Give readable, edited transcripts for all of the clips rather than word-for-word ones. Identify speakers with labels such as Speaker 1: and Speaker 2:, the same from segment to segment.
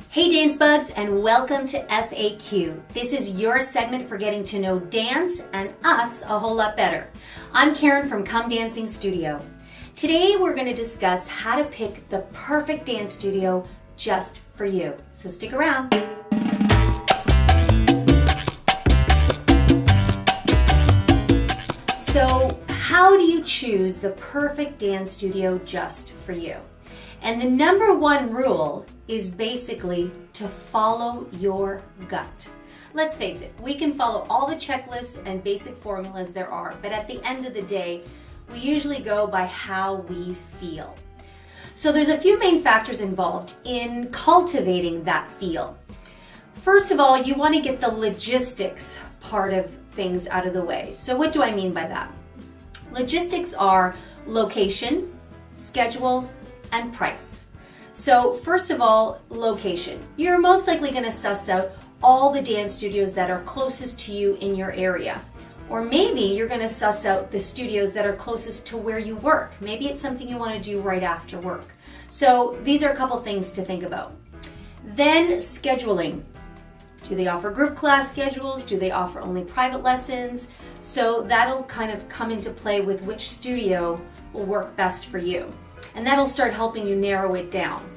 Speaker 1: Hey Dance Bugs, and welcome to FAQ. This is your segment for getting to know dance and us a whole lot better. I'm Karen from Come Dancing Studio. Today we're going to discuss how to pick the perfect dance studio just for you. So stick around. So how do you choose the perfect dance studio just for you? And the number one rule is basically to follow your gut. Let's face it, we can follow all the checklists and basic formulas there are, but at the end of the day, we usually go by how we feel. So there's a few main factors involved in cultivating that feel. First of all, you want to get the logistics part of things out of the way. So what do I mean by that? Logistics are location, schedule, and price. So first of all, location. You're most likely going to suss out all the dance studios that are closest to you in your area. Or maybe you're going to suss out the studios that are closest to where you work. Maybe it's something you want to do right after work. So these are a couple things to think about. Then scheduling. Do they offer group class schedules? Do they offer only private lessons? So that'll kind of come into play with which studio will work best for you. And that'll start helping you narrow it down.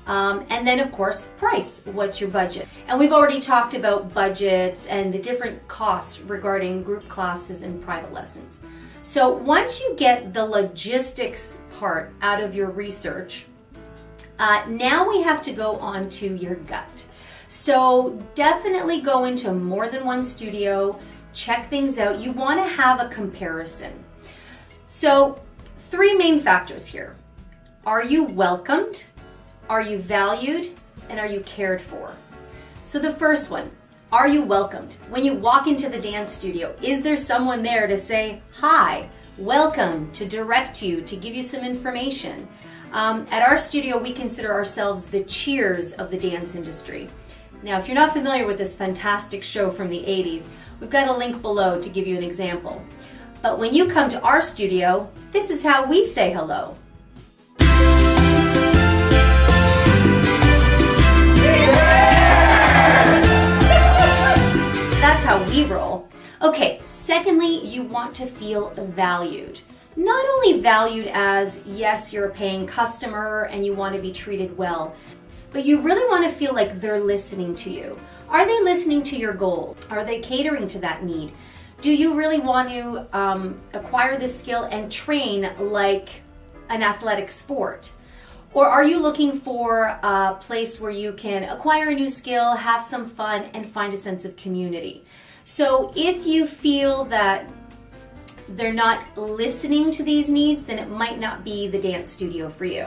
Speaker 1: And then of course, price. What's your budget? And we've already talked about budgets and the different costs regarding group classes and private lessons. So once you get the logistics part out of your research, now we have to go on to your gut. So definitely go into more than one studio, check things out. You want to have a comparison. So three main factors here. Are you welcomed? Are you valued? And are you cared for? So the first one, are you welcomed? When you walk into the dance studio, is there someone there to say, hi, welcome, to direct you, to give you some information? At our studio, we consider ourselves the Cheers of the dance industry. Now, if you're not familiar with this fantastic show from the 80s, we've got a link below to give you an example. But when you come to our studio, this is how we say hello. That's how we roll. Okay, secondly, you want to feel valued. Not only valued as, yes, you're a paying customer and you want to be treated well, but you really want to feel like they're listening to you. Are they listening to your goal? Are they catering to that need? Do you really want to acquire this skill and train like an athletic sport? Or are you looking for a place where you can acquire a new skill, have some fun, and find a sense of community? So if you feel that they're not listening to these needs, then it might not be the dance studio for you.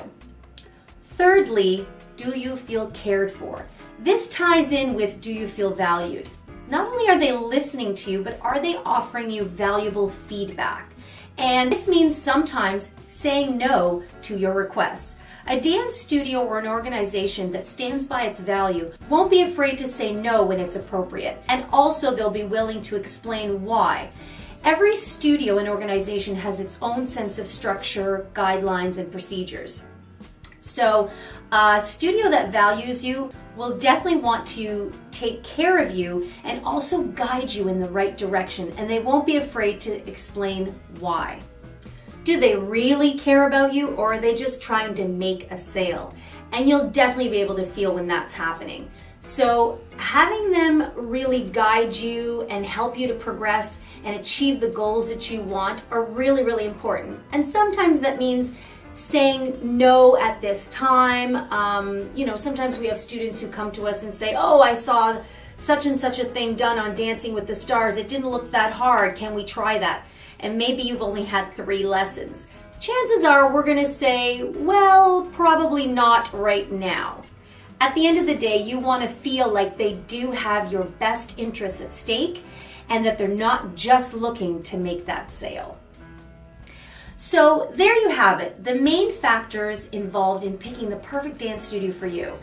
Speaker 1: Thirdly, do you feel cared for? This ties in with do you feel valued? Not only are they listening to you, but are they offering you valuable feedback? And this means sometimes saying no to your requests. A dance studio or an organization that stands by its value won't be afraid to say no when it's appropriate. And also they'll be willing to explain why. Every studio and organization has its own sense of structure, guidelines, and procedures. So a studio that values you will definitely want to take care of you and also guide you in the right direction, and they won't be afraid to explain why. Do they really care about you, or are they just trying to make a sale? And you'll definitely be able to feel when that's happening. So having them really guide you and help you to progress and achieve the goals that you want are really, really important. And sometimes that means saying no at this time. Sometimes we have students who come to us and say, oh, I saw such and such a thing done on Dancing with the Stars. It didn't look that hard. Can we try that? And maybe you've only had 3 lessons. Chances are we're gonna say, well, probably not right now. At the end of the day, you wanna feel like they do have your best interests at stake and that they're not just looking to make that sale. So there you have it, the main factors involved in picking the perfect dance studio for you.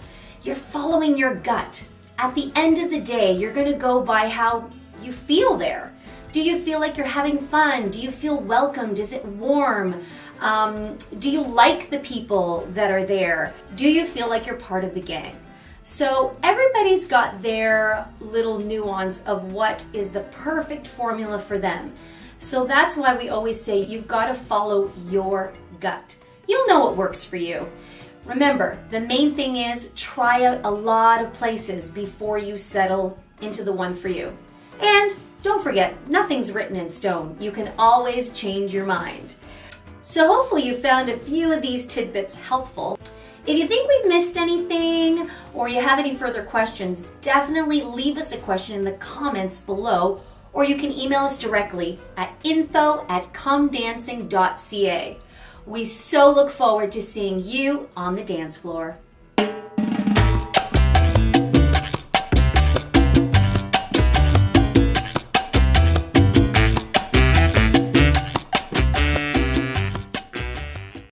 Speaker 1: You're following your gut. At the end of the day, you're gonna go by how you feel there. Do you feel like you're having fun? Do you feel welcomed? Is it warm? Do you like the people that are there? Do you feel like you're part of the gang? So everybody's got their little nuance of what is the perfect formula for them. So that's why we always say you've got to follow your gut. You'll know what works for you. Remember, the main thing is try out a lot of places before you settle into the one for you. And don't forget, nothing's written in stone. You can always change your mind. So hopefully you found a few of these tidbits helpful. If you think we've missed anything or you have any further questions, definitely leave us a question in the comments below, or you can email us directly at info@comedancing.ca. We so look forward to seeing you on the dance floor.